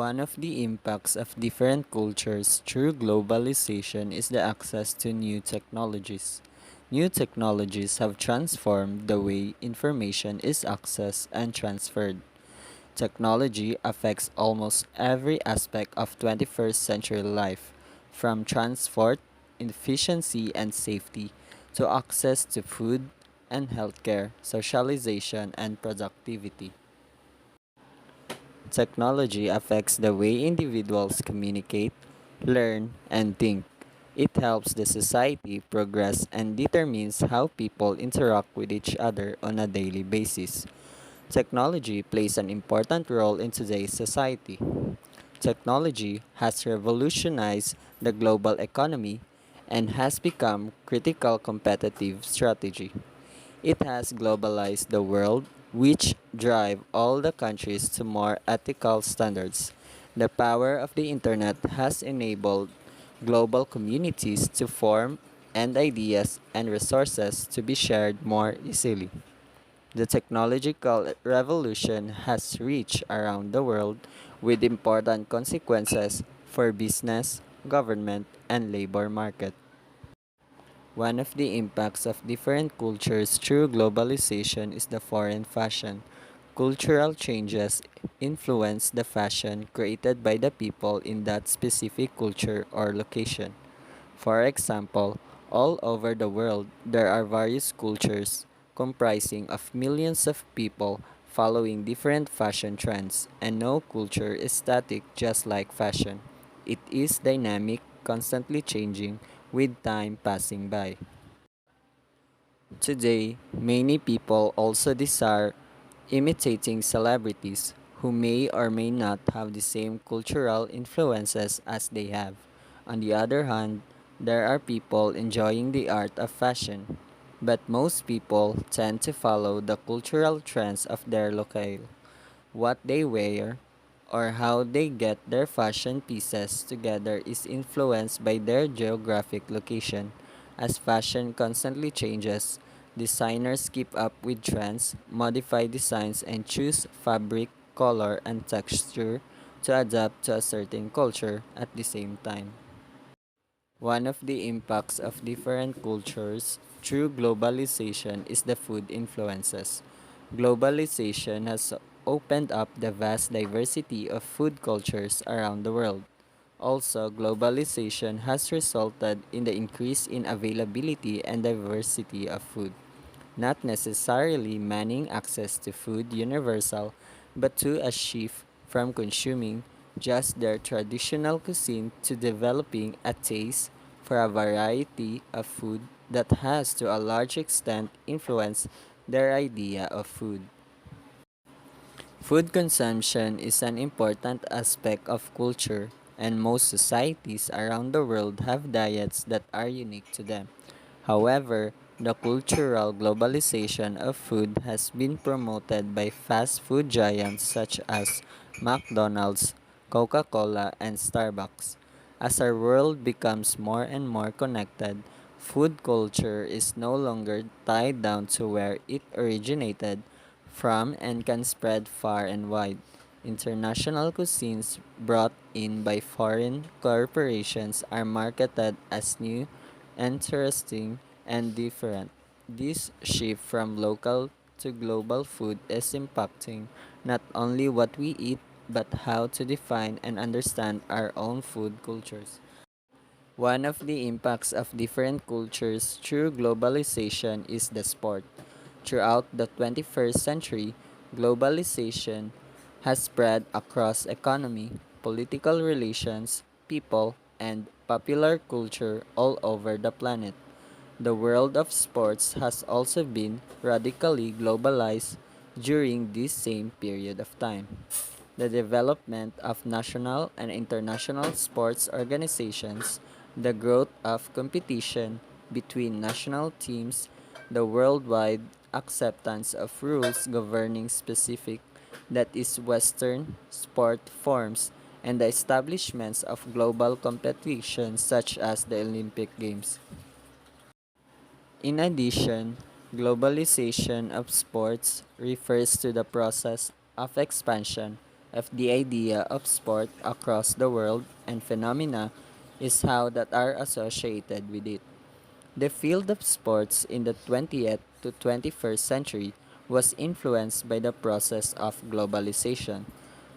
One of the impacts of different cultures through globalization is the access to new technologies. New technologies have transformed the way information is accessed and transferred. Technology affects almost every aspect of 21st century life, from transport, efficiency, and safety, to access to food and healthcare, socialization, and productivity. Technology affects the way individuals communicate, learn, and think. It helps the society progress and determines how people interact with each other on a daily basis. Technology plays an important role in today's society. Technology has revolutionized the global economy and has become critical competitive strategy. It has globalized the world, which drive all the countries to more ethical standards. The power of the internet has enabled global communities to form and ideas and resources to be shared more easily. The technological revolution has reached around the world with important consequences for business, government, and labor market. One of the impacts of different cultures through globalization is the foreign fashion. Cultural changes influence the fashion created by the people in that specific culture or location. For example, all over the world, there are various cultures comprising of millions of people following different fashion trends, and no culture is static just like fashion. It is dynamic, constantly changing with time passing by. Today, many people also desire imitating celebrities who may or may not have the same cultural influences as they have. On the other hand, there are people enjoying the art of fashion, but most people tend to follow the cultural trends of their locale. What they wear, or how they get their fashion pieces together is influenced by their geographic location. As fashion constantly changes, designers keep up with trends, modify designs, and choose fabric, color, and texture to adapt to a certain culture at the same time. One of the impacts of different cultures through globalization is the food influences. Globalization has opened up the vast diversity of food cultures around the world. Also, globalization has resulted in the increase in availability and diversity of food, not necessarily making access to food universal, but to a shift from consuming just their traditional cuisine to developing a taste for a variety of food that has to a large extent influenced their idea of food. Food consumption is an important aspect of culture, and most societies around the world have diets that are unique to them. However, the cultural globalization of food has been promoted by fast food giants such as McDonald's, Coca Cola, and Starbucks. As our world becomes more and more connected, food culture is no longer tied down to where it originated from and can spread far and wide. International cuisines brought in by foreign corporations are marketed as new, interesting, and different. This shift from local to global food is impacting not only what we eat but how to define and understand our own food cultures. One of the impacts of different cultures through globalization is the sport. Throughout the 21st century, globalization has spread across economy, political relations, people, and popular culture all over the planet. The world of sports has also been radically globalized during this same period of time. The development of national and international sports organizations, the growth of competition between national teams, the worldwide acceptance of rules governing specific, that is, Western sport forms, and the establishments of global competitions such as the Olympic Games. In addition, globalization of sports refers to the process of expansion of the idea of sport across the world and phenomena is how that are associated with it. The field of sports in the 20th to 21st century was influenced by the process of globalization.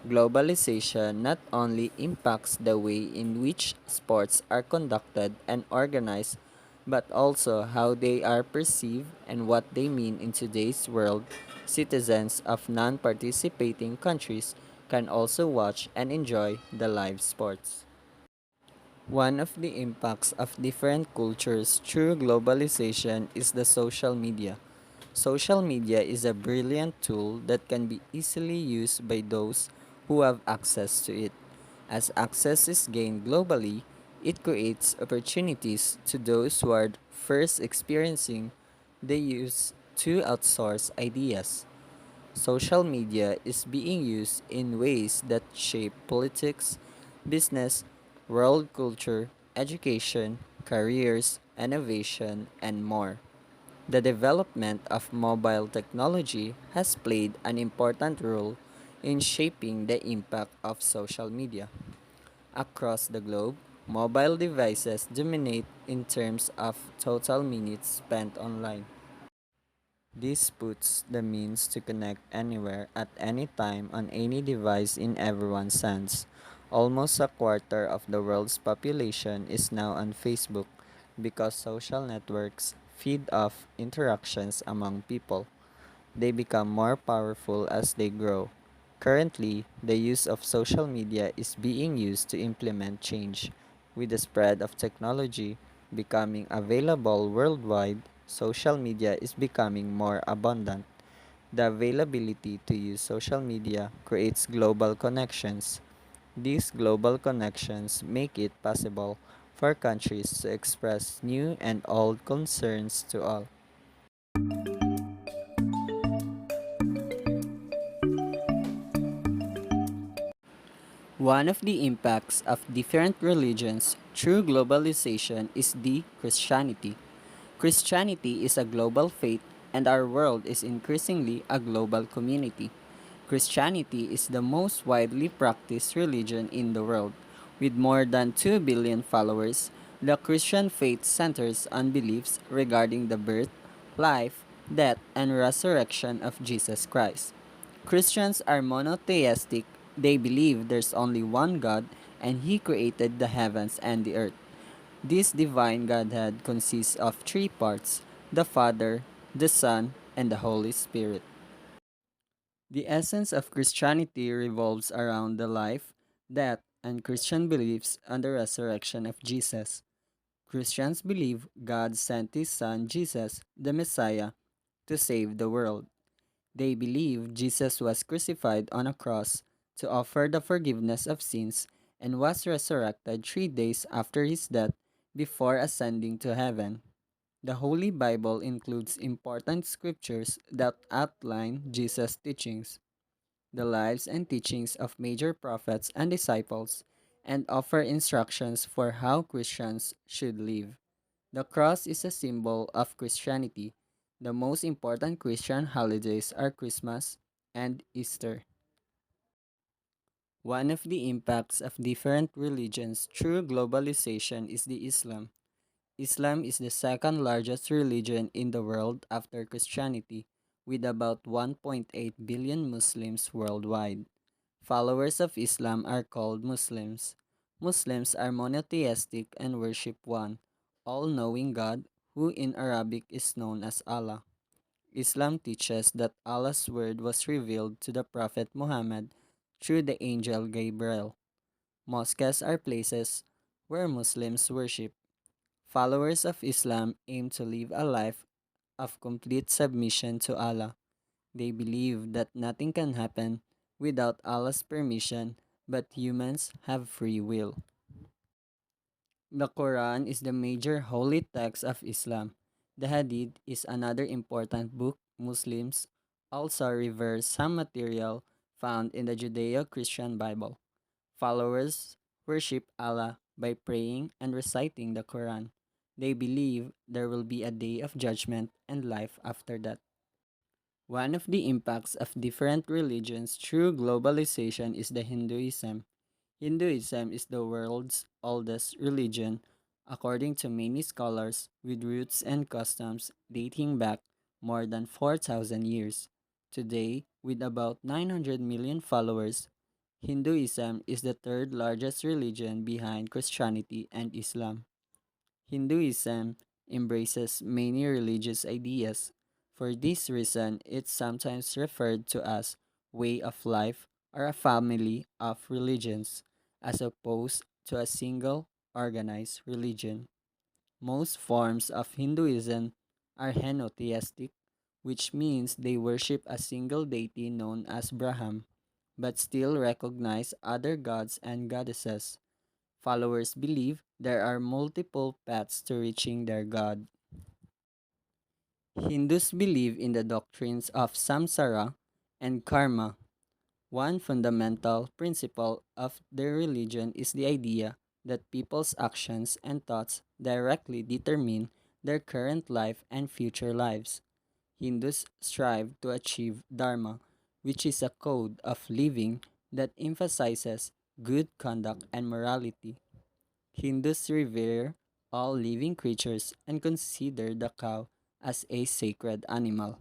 Globalization not only impacts the way in which sports are conducted and organized, but also how they are perceived and what they mean in today's world. Citizens of non participating countries can also watch and enjoy the live sports. One of the impacts of different cultures through globalization is the social media. Social media is a brilliant tool that can be easily used by those who have access to it. As access is gained globally, it creates opportunities to those who are first experiencing the use to outsource ideas. Social media is being used in ways that shape politics, business, world culture, education, careers, innovation, and more. The development of mobile technology has played an important role in shaping the impact of social media. Across the globe, mobile devices dominate in terms of total minutes spent online. This puts the means to connect anywhere at any time on any device in everyone's hands. Almost a quarter of the world's population is now on Facebook because social networks feed off interactions among people. They become more powerful as they grow. Currently, the use of social media is being used to implement change. With the spread of technology becoming available worldwide, social media is becoming more abundant. The availability to use social media creates global connections. These global connections make it possible for countries to express new and old concerns to all. One of the impacts of different religions through globalization is the Christianity. Christianity is a global faith, and our world is increasingly a global community. Christianity is the most widely practiced religion in the world. With more than 2 billion followers, the Christian faith centers on beliefs regarding the birth, life, death, and resurrection of Jesus Christ. Christians are monotheistic. They believe there's only one God and He created the heavens and the earth. This divine Godhead consists of three parts: the Father, the Son, and the Holy Spirit. The essence of Christianity revolves around the life, death, and Christian beliefs on the resurrection of Jesus. Christians believe God sent His Son, Jesus, the Messiah, to save the world. They believe Jesus was crucified on a cross to offer the forgiveness of sins and was resurrected 3 days after his death before ascending to heaven. The Holy Bible includes important scriptures that outline Jesus' teachings, the lives and teachings of major prophets and disciples, and offer instructions for how Christians should live. The cross is a symbol of Christianity. The most important Christian holidays are Christmas and Easter. One of the impacts of different religions through globalization is the Islam. Islam is the second largest religion in the world after Christianity, with about 1.8 billion Muslims worldwide. Followers of Islam are called Muslims. Muslims are monotheistic and worship one all knowing God, who in Arabic is known as Allah. Islam teaches that Allah's word was revealed to the Prophet Muhammad through the angel Gabriel. Mosques are places where Muslims worship. Followers of Islam aim to live a life of complete submission to Allah. They believe that nothing can happen without Allah's permission, but humans have free will. The Quran is the major holy text of Islam. The Hadith is another important book. Muslims also revere some material found in the Judeo Christian Bible. Followers worship Allah by praying and reciting the Quran. They believe there will be a day of judgment and life after that. One of the impacts of different religions through globalization is the Hinduism. Hinduism is the world's oldest religion, according to many scholars, with roots and customs dating back more than 4,000 years. Today, with about 900 million followers, Hinduism is the third largest religion behind Christianity and Islam. Hinduism embraces many religious ideas. For this reason, it's sometimes referred to as way of life or a family of religions, as opposed to a single organized religion. Most forms of Hinduism are henotheistic, which means they worship a single deity known as Brahman, but still recognize other gods and goddesses. Followers believe there are multiple paths to reaching their God. Hindus believe in the doctrines of samsara and karma. One fundamental principle of their religion is the idea that people's actions and thoughts directly determine their current life and future lives. Hindus strive to achieve dharma, which is a code of living that emphasizes good conduct and morality. Hindus revere all living creatures and consider the cow as a sacred animal.